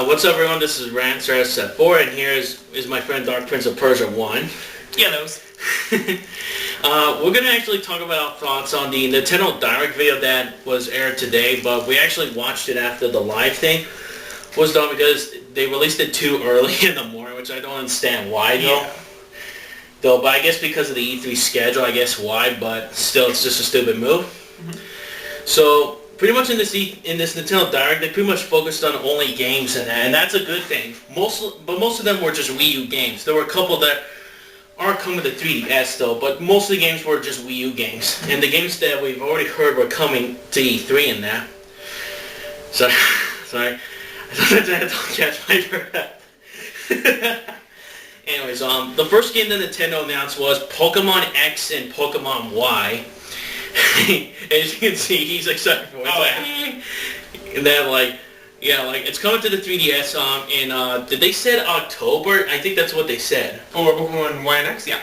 What's up, everyone? This is Rancer Set 4, and here is my friend Dark Prince of Persia 1. Yellows. We're going to actually talk about our thoughts on the Nintendo Direct video that was aired today, but we actually watched it after the live thing was done because they released it too early in the morning, which I don't understand why, though. Yeah. But I guess because of the E3 schedule, I guess why, but still, it's just a stupid move. Mm-hmm. So, pretty much in this Nintendo Direct, they pretty much focused on only games and that's a good thing. Most of them were just Wii U games. There were a couple that are coming to 3DS though, but most of the games were just Wii U games. And the games that we've already heard were coming to E3 in that. Sorry. I don't catch my breath. Anyways, the first game that Nintendo announced was Pokemon X and Pokemon Y. As you can see, he's excited for it. And then it's coming to the 3DS. Did they said October? I think that's what they said. For Pokemon Y and X, yeah.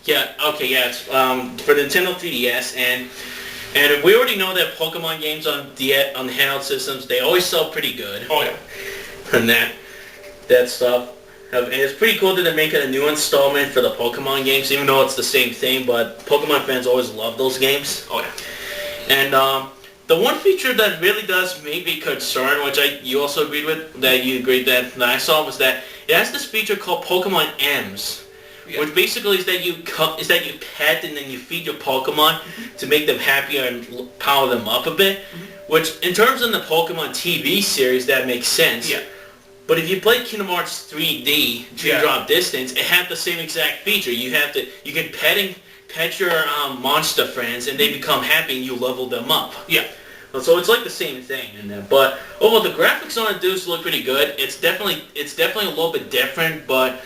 Yeah. Okay. Yeah. It's for Nintendo 3DS, and we already know that Pokemon games on the handheld systems, they always sell pretty good. Oh yeah. And that stuff. And it's pretty cool that they're making a new installment for the Pokemon games, even though it's the same thing, but Pokemon fans always love those games. Oh, yeah. And the one feature that really does make me concerned, which you also agreed with, that I saw, was that it has this feature called Pokemon M's, yeah. Which basically is that you pet and then you feed your Pokemon to make them happier and power them up a bit, which in terms of the Pokemon TV series, that makes sense. Yeah. But if you play Kingdom Hearts 3D, Drop Distance, it had the same exact feature. You can pet your monster friends, and they become happy, and you level them up. Yeah. So it's like the same thing in there. But overall, the graphics on it do look pretty good. It's definitely a little bit different, but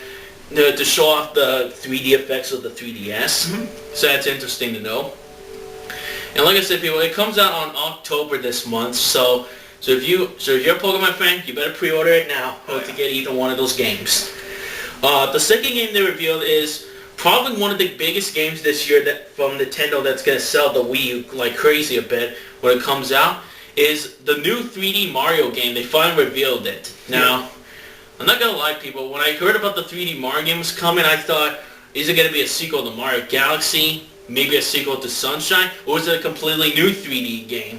to show off the 3D effects of the 3DS, so that's interesting to know. And like I said, people, it comes out on October this month, so if you're a Pokemon fan, you better pre-order it now to get either one of those games. The second game they revealed is probably one of the biggest games this year from Nintendo that's going to sell the Wii U like crazy a bit when it comes out, is the new 3D Mario game. They finally revealed it. Now, I'm not going to lie, people, when I heard about the 3D Mario game was coming, I thought, is it going to be a sequel to Mario Galaxy, maybe a sequel to Sunshine, or is it a completely new 3D game?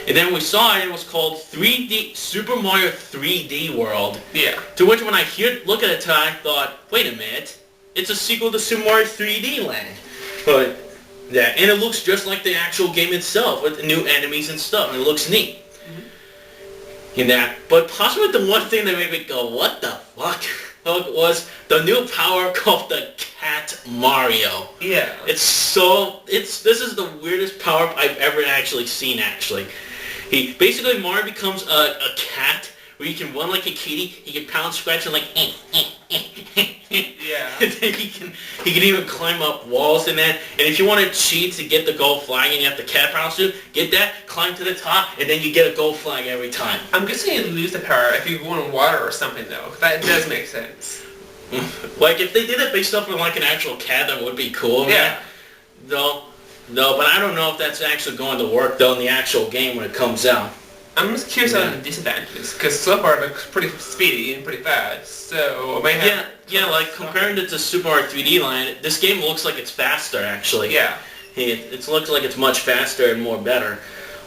And then we saw it was called Super Mario 3D World. Yeah. To which when I look at it, I thought, wait a minute, it's a sequel to Super Mario 3D Land. But yeah, and it looks just like the actual game itself with new enemies and stuff. And it looks neat. But possibly the one thing that made me go, what the fuck, was the new power called the Cat Mario. Yeah. This is the weirdest power I've ever actually seen, actually. Basically, Mario becomes a cat where he can run like a kitty, he can pound, scratch, and like, yeah. And then he can even climb up walls and that. And if you want to cheat to get the gold flag and you have the cat power suit, get that, climb to the top, and then you get a gold flag every time. I'm guessing you lose the power if you go in water or something, though. That does make sense. Like, if they did it based off of like an actual cat, that would be cool. Yeah. No, but I don't know if that's actually going to work, though, in the actual game when it comes out. I'm just curious on the disadvantages, because so far it looks pretty speedy and pretty fast, so it might have... Yeah, like, comparing it to Super Mario 3D Land, this game looks like it's faster, actually. Yeah. It looks like it's much faster and more better.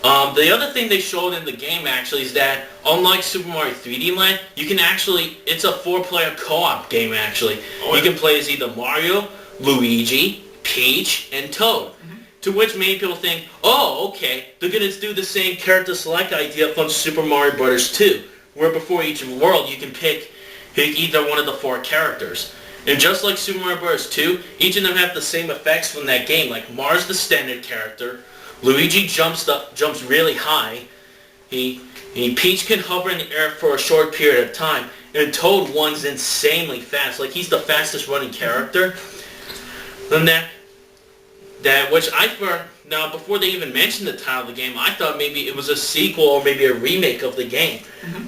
The other thing they showed in the game, actually, is that, unlike Super Mario 3D Land, you can actually... It's a 4-player co-op game, actually. Oh, you can play as either Mario, Luigi, Peach, and Toad. To which many people think, oh, okay, they're going to do the same character select idea from Super Mario Bros. 2, where before each world you can pick either one of the 4 characters. And just like Super Mario Bros. 2, each of them have the same effects from that game, like Mario's the standard character, Luigi jumps really high, Peach can hover in the air for a short period of time, and Toad runs insanely fast, like he's the fastest running character. Then which now before they even mentioned the title of the game, I thought maybe it was a sequel or maybe a remake of the game.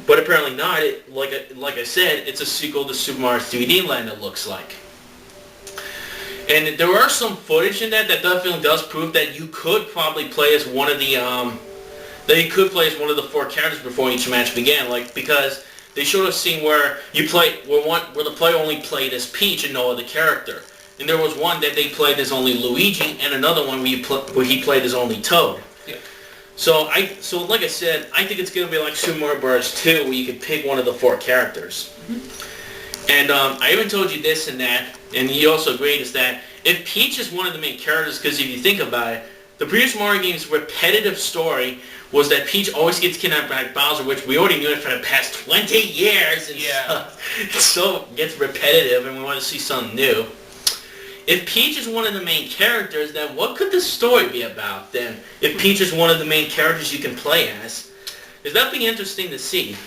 But apparently not. Like I said, it's a sequel to Super Mario 3D Land, it looks like. And there are some footage in that definitely does prove that you could probably play as one of the 4 characters before each match began, like, because they showed a scene where where the player only played as Peach and no other character. And there was one that they played as only Luigi, and another one where he played as only Toad. Yeah. So like I said, I think it's gonna be like Super Mario Bros. 2, where you could pick one of the 4 characters. Mm-hmm. And I even told you this and that, and you also agreed, is that if Peach is one of the main characters, because if you think about it, the previous Mario game's repetitive story was that Peach always gets kidnapped by Bowser, which we already knew it for the past 20 years. And so it gets repetitive, and we want to see something new. If Peach is one of the main characters, then what could the story be about then? If Peach is one of the main characters you can play as, is that be interesting to see?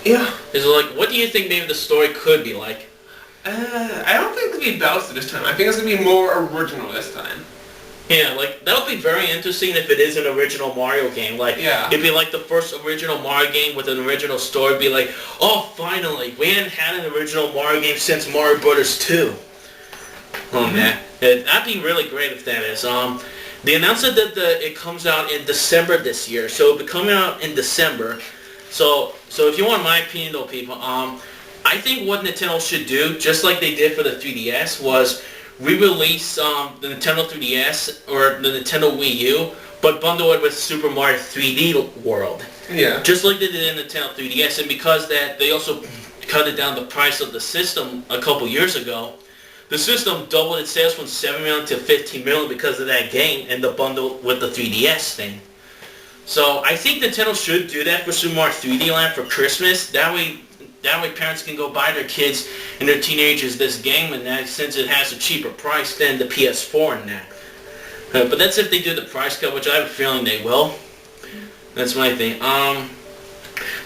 Yeah. Is it like, what do you think maybe the story could be like? I don't think it's gonna be Bowser this time. I think it's gonna be more original this time. Yeah, like, that'll be very interesting if it is an original Mario game. Like, it'd be like the first original Mario game with an original story. It'd be like, oh, finally, we hadn't had an original Mario game since Mario Bros. 2. Oh, man. That'd be really great if that is. They announced that it comes out in December this year. So it'll be coming out in December. So if you want my opinion, though, people, I think what Nintendo should do, just like they did for the 3DS, was re-release the Nintendo 3DS or the Nintendo Wii U, but bundle it with Super Mario 3D World. Yeah. Just like they did in Nintendo 3DS, and because that they also cut it down the price of the system a couple years ago. The system doubled its sales from 7 million to 15 million because of that game and the bundle with the 3DS thing. So I think Nintendo should do that for Super Mario 3D Land for Christmas. That way parents can go buy their kids and their teenagers this game, and that since it has a cheaper price than the PS4 and that. But that's if they do the price cut, which I have a feeling they will. That's my thing.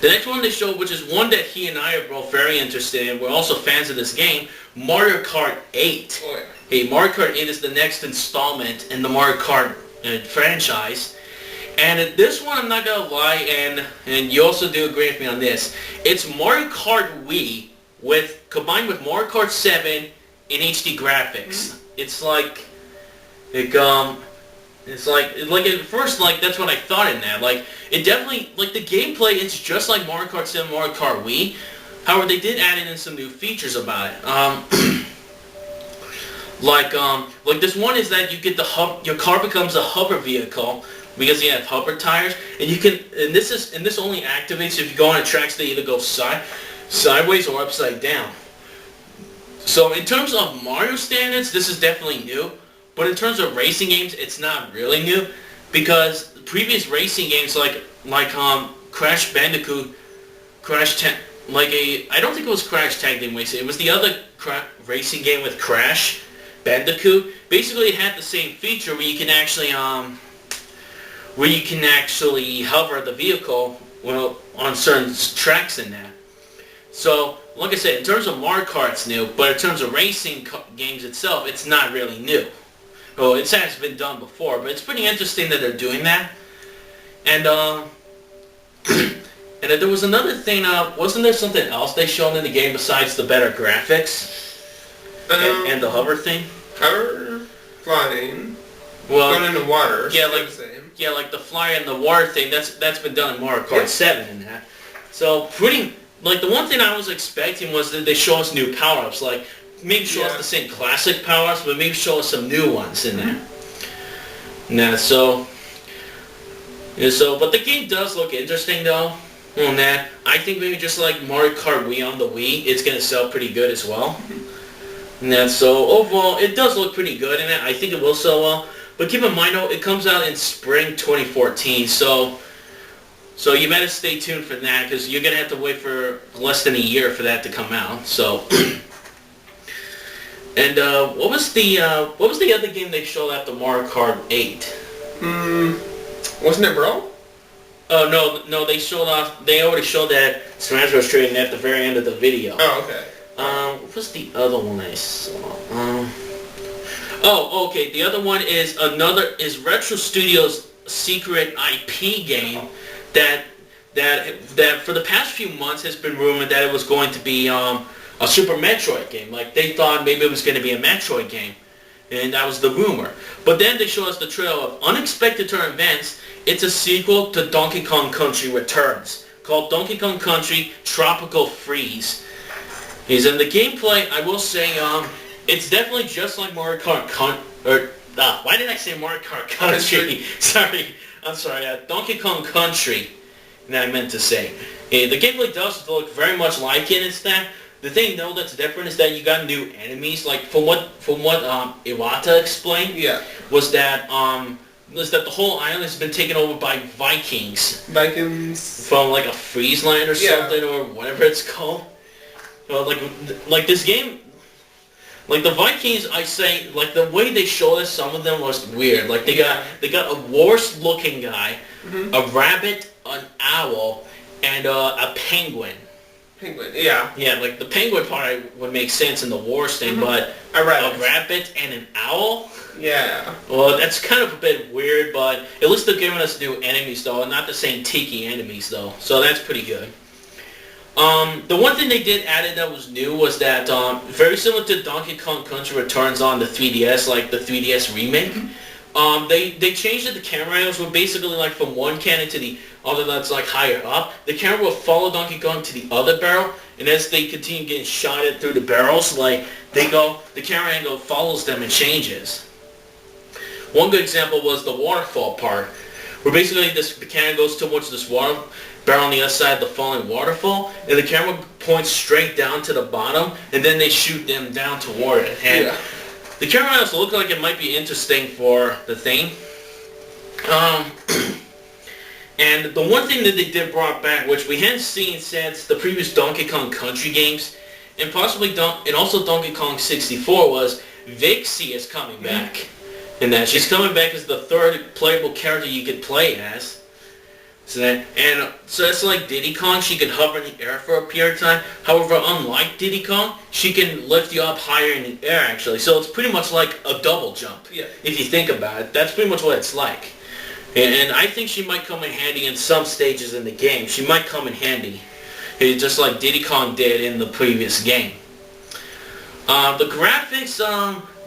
The next one they showed, which is one that he and I are both very interested in, we're also fans of this game, Mario Kart 8. Oh, yeah. Hey, Mario Kart 8 is the next installment in the Mario Kart franchise. And this one, I'm not gonna lie, and you also do agree with me on this. It's Mario Kart Wii combined with Mario Kart 7 in HD graphics. Mm-hmm. It's like at first, like, that's what I thought in that. Like, it definitely, like, the gameplay, it's just like Mario Kart 7, Mario Kart Wii. However, they did add in some new features about it. Like this one is that you get your car becomes a hover vehicle because you have hover tires, and you can, and this only activates if you go on a tracks that either go sideways or upside down. So in terms of Mario standards, this is definitely new. But in terms of racing games, it's not really new, because previous racing games like Crash Bandicoot, I don't think it was Crash Tag Team Racing. It was the other racing game with Crash Bandicoot. Basically, it had the same feature where you can actually hover the vehicle on certain tracks in that. So, like I said, in terms of Mario Kart, it's new, but in terms of racing games itself, it's not really new. Well, it has been done before, but it's pretty interesting that they're doing that. And and there was another thing. Wasn't there something else they showed in the game besides the better graphics and the hover thing? Hover, flying, well, going in the water. Yeah, like the flying and the water thing. That's been done in Mario Kart 7 and that. So like the one thing I was expecting was that they show us new power-ups, like. Maybe show us the same classic powers, but maybe show us some new ones in there. But the game does look interesting though. On that, I think maybe just like Mario Kart Wii on the Wii, it's gonna sell pretty good as well. So overall, it does look pretty good in it. I think it will sell well. But keep in mind though, it comes out in spring 2014, so you better stay tuned for that, because you're gonna have to wait for less than a year for that to come out. So. And what was the other game they showed after Mario Kart 8? Wasn't it Brawl? Oh no, they already showed that Smash Bros. Trading at the very end of the video. Oh, okay. What was the other one I saw? Okay. The other one is Retro Studios' secret IP game that for the past few months has been rumored that it was going to be a Super Metroid game. Like, they thought maybe it was going to be a Metroid game. And that was the rumor. But then they show us the trailer of Unexpected Turn Events. It's a sequel to Donkey Kong Country Returns. called Donkey Kong Country Tropical Freeze. He's in the gameplay. I will say, it's definitely just like Mario Kart why did I say Mario Kart Country? I'm sorry. Donkey Kong Country. And I meant to say. The gameplay does look very much like it. It's that the thing though that's different is that you got new enemies. Like from what Iwata explained, was that the whole island has been taken over by Vikings. Vikings from like a freeze land or something or whatever it's called. Like this game. Like the Vikings, I say, like the way they showed us, some of them was weird. Like they got a worse-looking guy, a rabbit, an owl, and a penguin. Penguin, yeah. Yeah, like the penguin part would make sense in the wars thing, but a rabbit and an owl. Yeah. Well, that's kind of a bit weird, but at least they're giving us new enemies though, and not the same tiki enemies though. So that's pretty good. The one thing they did add that was new was that, very similar to Donkey Kong Country Returns on the 3DS, like the 3DS remake, they changed it. The camera angles were basically like from one cannon to the other that's like higher up. The camera will follow Donkey Kong to the other barrel, and as they continue getting shot at through the barrels, like the camera angle follows them and changes. One good example was the waterfall part, where basically the cannon goes towards this water barrel on the other side of the falling waterfall, and the camera points straight down to the bottom, and then they shoot them down toward it. And the camera angles look like it might be interesting for the thing. And the one thing that they did brought back, which we hadn't seen since the previous Donkey Kong Country games, and possibly also Donkey Kong 64, was Vixie is coming back. And that she's coming back as the third playable character you could play as. So that's like Diddy Kong. She can hover in the air for a period of time. However, unlike Diddy Kong, she can lift you up higher in the air actually. So it's pretty much like a double jump. Yeah. If you think about it, that's pretty much what it's like. And I think she might come in handy in some stages in the game. She might come in handy, just like Diddy Kong did in the previous game. The graphics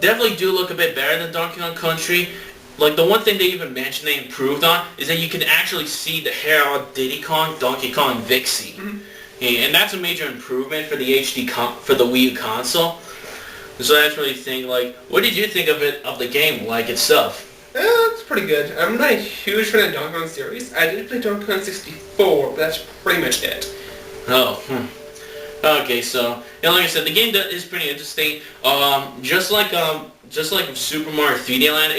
definitely do look a bit better than Donkey Kong Country. Like the one thing they even mentioned they improved on is that you can actually see the hair on Diddy Kong, Donkey Kong, Vixie. And that's a major improvement for the for the Wii U console. So that's really the thing. Like, what did you think of the game like itself? It's pretty good. I'm not a huge fan of Donkey Kong series. I did play Donkey Kong 64, but that's pretty much it. Oh, okay, so like I said, the game is pretty interesting. Just like Super Mario 3D Land,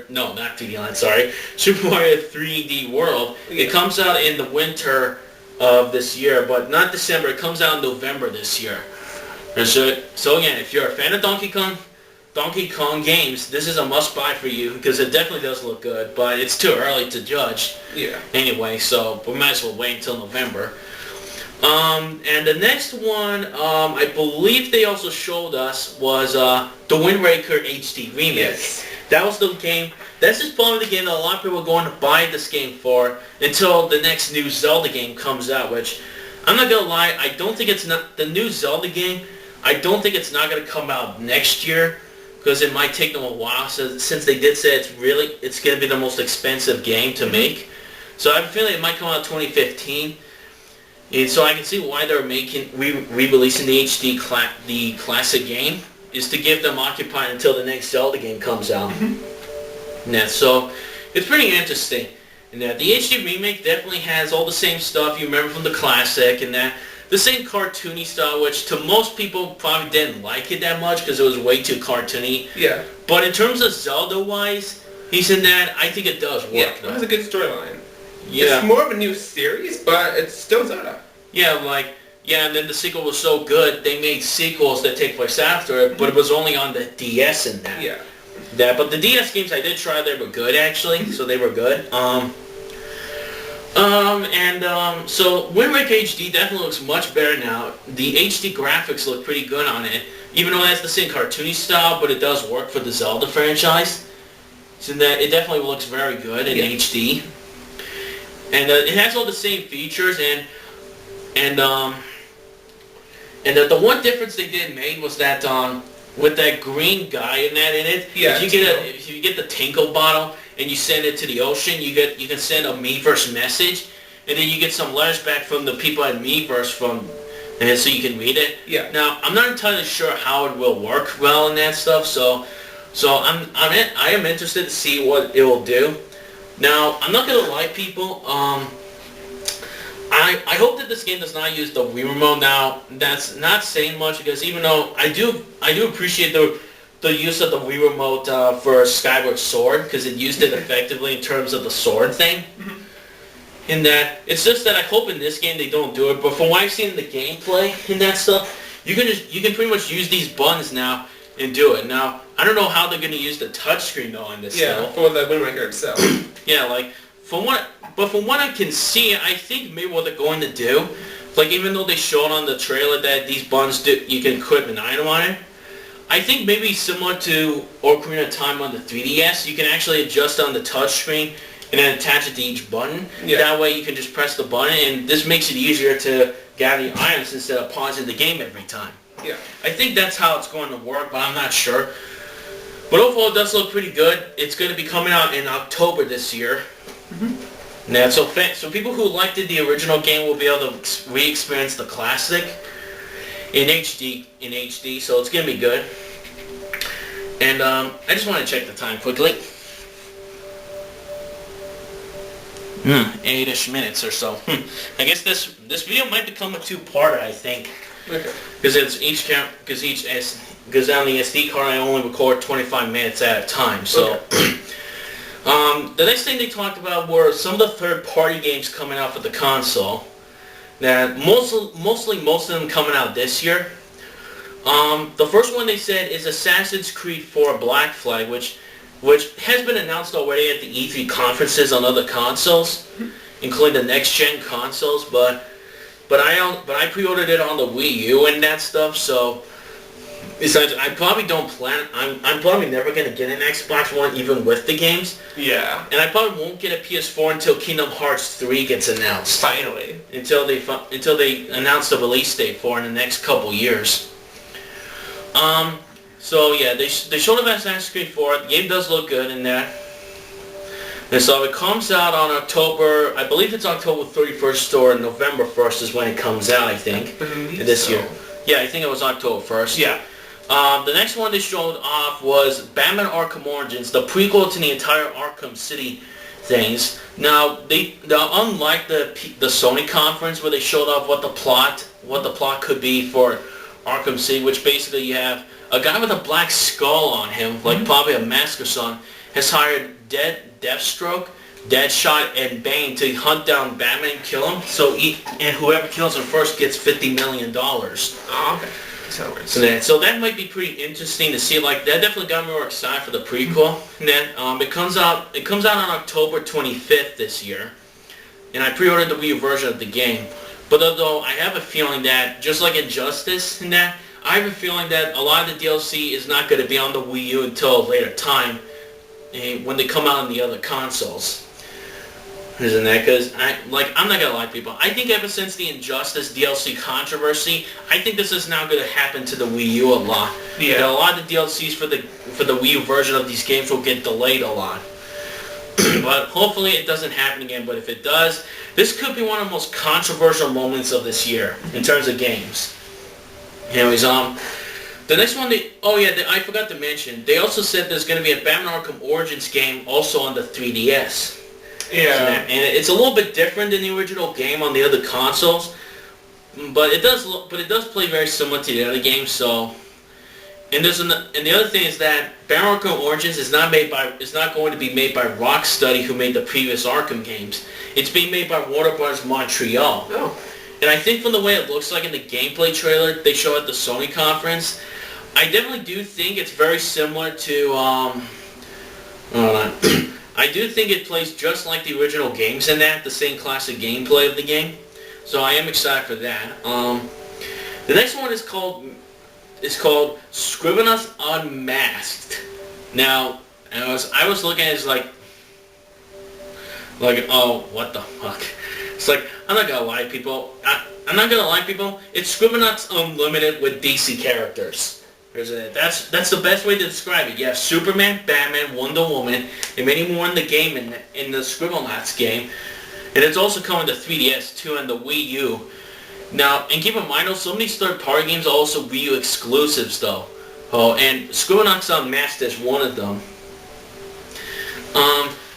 not 3D Land, sorry, Super Mario 3D World. It comes out in the winter of this year, but not December. It comes out in November this year. And so again, if you're a fan of Donkey Kong games, this is a must-buy for you because it definitely does look good, but it's too early to judge. Yeah. Anyway, so we might as well wait until November. And the next one, I believe they also showed us was the Wind Waker HD remake. Yes. That was the game. This is probably the game that a lot of people are going to buy this game for until the next new Zelda game comes out, which I'm not gonna lie, I don't think it's not the new Zelda game. I don't think it's not gonna come out next year because it might take them a while. So since they did say it's gonna be the most expensive game to make, so I have a feeling it might come out 2015. And so I can see why they're re-releasing the HD the classic game is to give them occupied until the next Zelda game comes out. So it's pretty interesting. And the HD remake definitely has all the same stuff you remember from the classic, and the same cartoony style, which to most people probably didn't like it that much because it was way too cartoony. Yeah. But in terms of Zelda-wise, he's in that. I think it does work. Yeah, it has a good storyline. Yeah. It's more of a new series, but it's still Zelda. Yeah, and then the sequel was so good, they made sequels that take place after it, but it was only on the DS and that. Yeah. But the DS games I did try, they were good actually, so they were good. So Wind Waker HD definitely looks much better now. The HD graphics look pretty good on it, even though it has the same cartoony style, but it does work for the Zelda franchise. So that it definitely looks very good in HD. And it has all the same features, and the one difference they did make was that with that green guy in it, if you get the Tinkle bottle and you send it to the ocean, you can send a Miiverse message, and then you get some letters back from the people at Miiverse and so you can read it. Yeah. Now, I'm not entirely sure how it will work well in that stuff, so I am interested to see what it will do. Now, I'm not gonna lie, people. I hope that this game does not use the Wii remote. Now, that's not saying much because even though I do appreciate the use of the Wii remote for Skyward Sword because it used it effectively in terms of the sword thing. In that, it's just that I hope in this game they don't do it. But from what I've seen in the gameplay and that stuff, you can pretty much use these buttons now and do it. Now, I don't know how they're going to use the touchscreen though in this. Yeah, for the Wind Waker itself. Yeah, like from what I can see, I think maybe what they're going to do, like even though they showed on the trailer that these buttons you can equip an item on it, I think maybe similar to Ocarina of Time on the 3DS, you can actually adjust on the touchscreen and then attach it to each button. Yeah. That way you can just press the button, and this makes it easier to gather your items instead of pausing the game every time. Yeah. I think that's how it's going to work, but I'm not sure. But overall, it does look pretty good. It's going to be coming out in October this year. Now, so people who liked the original game will be able to re-experience the classic in HD, so it's going to be good. And I just want to check the time quickly. 8-ish minutes or so. I guess this video might become a two-parter, I think. Okay. Because on the SD card I only record 25 minutes at a time. So, okay. The next thing they talked about were some of the third-party games coming out for the console. That most of them coming out this year. The first one they said is Assassin's Creed 4 Black Flag, which has been announced already at the E3 conferences on other consoles, including the next-gen consoles. But I pre-ordered it on the Wii U and that stuff. So besides, I probably don't plan. I'm probably never gonna get an Xbox One even with the games. Yeah. And I probably won't get a PS4 until Kingdom Hearts 3 gets announced. Finally. Until they announce the release date for in the next couple years. So yeah, they showed up Assassin's Creed 4. The game does look good in there. And so it comes out on October, I believe it's October 31st or November 1st is when it comes out, I think, this year. Yeah, I think it was October 1st. Yeah. The next one they showed off was Batman Arkham Origins, the prequel to the entire Arkham City things. Now, unlike the Sony conference where they showed off what the plot could be for Arkham City, which basically you have a guy with a black skull on him, like probably a mask or something, has hired Deathstroke, Deadshot, and Bane to hunt down Batman and kill him. And whoever kills him first gets $50 million. Oh, okay. So that might be pretty interesting to see. Like that definitely got me more excited for the prequel. And then it comes out on October 25th this year, and I pre-ordered the Wii U version of the game. But although I have a feeling that just like Injustice and that, I have a feeling that a lot of the DLC is not going to be on the Wii U until a later time when they come out on the other consoles. Isn't that? Because I'm not gonna lie, people. I think ever since the Injustice DLC controversy, I think this is now going to happen to the Wii U a lot. Yeah. And a lot of the DLCs for the Wii U version of these games will get delayed a lot. But hopefully it doesn't happen again. But if it does, this could be one of the most controversial moments of this year in terms of games. Anyways, the next one I forgot to mention. They also said there's going to be a Batman Arkham Origins game also on the 3DS. Yeah. And it's a little bit different than the original game on the other consoles, but it does play very similar to the other games. So, and the other thing is that Batman Arkham Origins is not going to be made by Rocksteady, who made the previous Arkham games. It's being made by Warner Bros. Montreal. Oh. And I think from the way it looks like in the gameplay trailer they show at the Sony conference, I definitely do think it's very similar to I do think it plays just like the original games in that, the same classic gameplay of the game. So I am excited for that. The next one is called Scrivener's Unmasked. Now, I was looking at it like oh, what the fuck? It's like, I'm not gonna lie, people. It's Scrivenauts Unlimited with DC characters. That's the best way to describe it. You have Superman, Batman, Wonder Woman, and many more in the game in the Scrivenauts game. And it's also coming to 3DS too and the Wii U. Now, and keep in mind though, some of these third-party games are also Wii U exclusives though. Oh, and Scribblenauts Unmasked is one of them.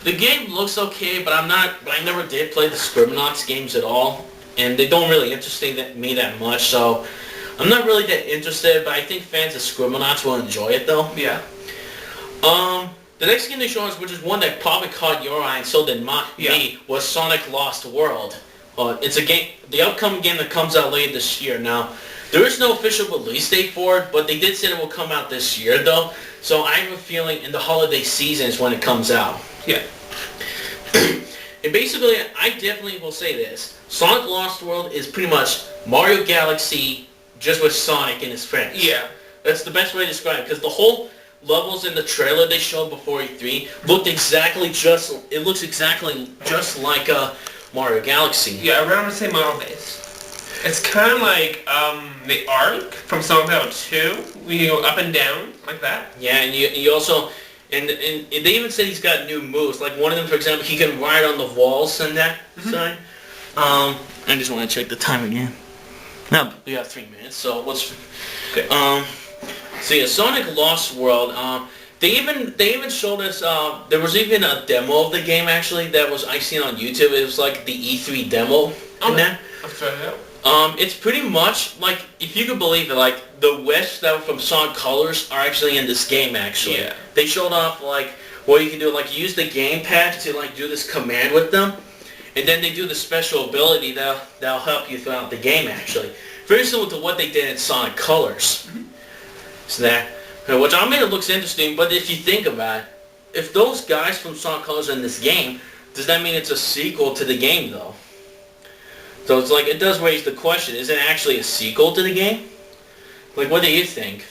The game looks okay, but I never did play the Scribblenauts games at all, and they don't really interest me that much. So I'm not really that interested, but I think fans of Scribblenauts will enjoy it though. Yeah. The next game they showed us, which is one that probably caught your eye and so did me, was Sonic Lost World. It's a game, the upcoming game that comes out later this year. Now, there is no official release date for it, but they did say it will come out this year though. So I have a feeling in the holiday season is when it comes out. Yeah. And basically, I definitely will say this. Sonic Lost World is pretty much Mario Galaxy just with Sonic and his friends. Yeah. That's the best way to describe it, because the whole levels in the trailer they showed before E3 looked exactly it looks exactly just like Mario Galaxy. Yeah, around the same model base. It's kind of like the arc from Sonic Battle 2, where you go up and down like that. Yeah, and you also, and they even said he's got new moves. Like one of them, for example, he can ride on the walls and that side. I just want to check the time again. No, we have 3 minutes, so let's. Okay. So yeah, Sonic Lost World. They even showed us. There was even a demo of the game actually that I seen on YouTube. It was like the E3 demo. In that. I'll try it out. It's pretty much like, if you could believe it, like the wisps that were from Sonic Colors are actually in this game actually. Yeah. They showed off like what you can do, like use the gamepad to like do this command with them, and then they do the special ability that'll help you throughout the game actually. Very similar to what they did in Sonic Colors. So that, which I mean it looks interesting, but if you think about it, if those guys from Sonic Colors are in this game, does that mean it's a sequel to the game though? So it's like, it does raise the question, is it actually a sequel to the game? Like, what do you think?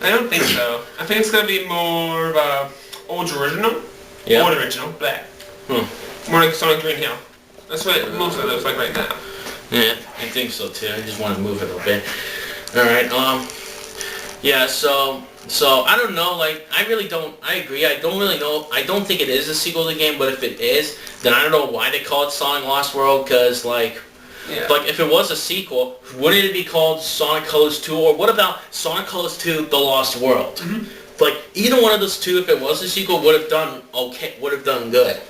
I don't think so. I think it's going to be more of a old original. Yeah. Old original, black. More like Sonic Green Hill. That's what it mostly looks like right now. Yeah, I think so too. I just want to move it a bit. Alright, yeah, so I don't know, like, I agree, I don't really know, I don't think it is a sequel to the game, but if it is, then I don't know why they call it Sonic Lost World, because, like, if it was a sequel, wouldn't it be called Sonic Colors 2, or what about Sonic Colors 2, The Lost World? Like, either one of those two, if it was a sequel, would have done good.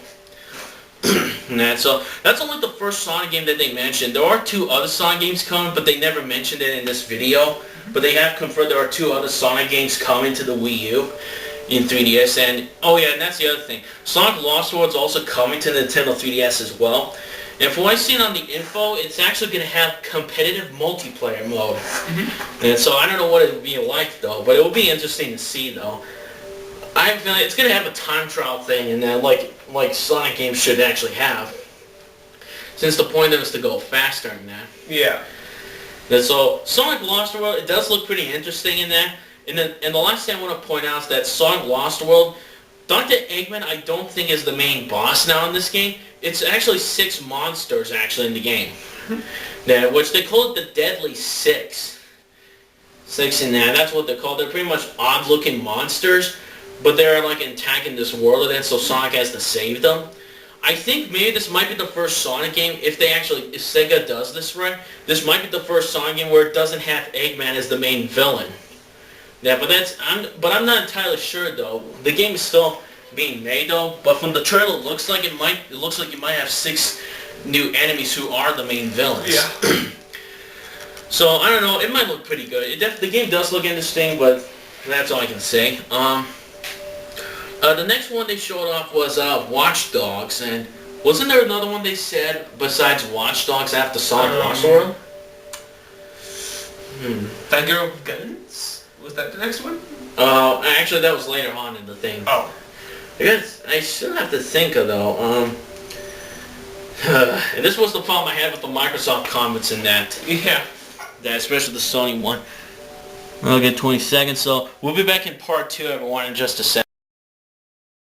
So that's only the first Sonic game that they mentioned. There are 2 other Sonic games coming, but they never mentioned it in this video. But they have confirmed there are 2 other Sonic games coming to the Wii U in 3DS. And oh yeah, and that's the other thing. Sonic Lost World is also coming to Nintendo 3DS as well. And from what I've seen on the info, it's actually going to have competitive multiplayer mode. And so I don't know what it would be like though, but it will be interesting to see though. I have a feeling it's going to have a time trial thing, and that like Sonic games should actually have. Since the point of it is to go faster in that. Yeah. And so Sonic Lost World, it does look pretty interesting in that. And the last thing I want to point out is that Sonic Lost World, Dr. Eggman I don't think is the main boss now in this game. It's actually 6 monsters actually in the game. Which they call it the Deadly Six. 6 in that, that's what they're called. They're pretty much odd looking monsters, but they're like attacking this world, and so Sonic has to save them. I think maybe this might be the first Sonic game, if Sega does this right, this might be the first Sonic game where it doesn't have Eggman as the main villain. Yeah, but I'm not entirely sure though. The game is still being made though, but from the trailer it looks like you might have 6 new enemies who are the main villains. Yeah. So I don't know, it might look pretty good. The game does look interesting, but that's all I can say. The next one they showed off was Watch Dogs, and wasn't there another one they said besides Watch Dogs after Sonic Lost World? That Girl with Guns? Was that the next one? Actually that was later on in the thing. Oh. I guess I still have to think of though. And this was the problem I had with the Microsoft comments in that. Yeah. Especially the Sony one. I'll get 20 seconds, so we'll be back in part 2 everyone in just a second.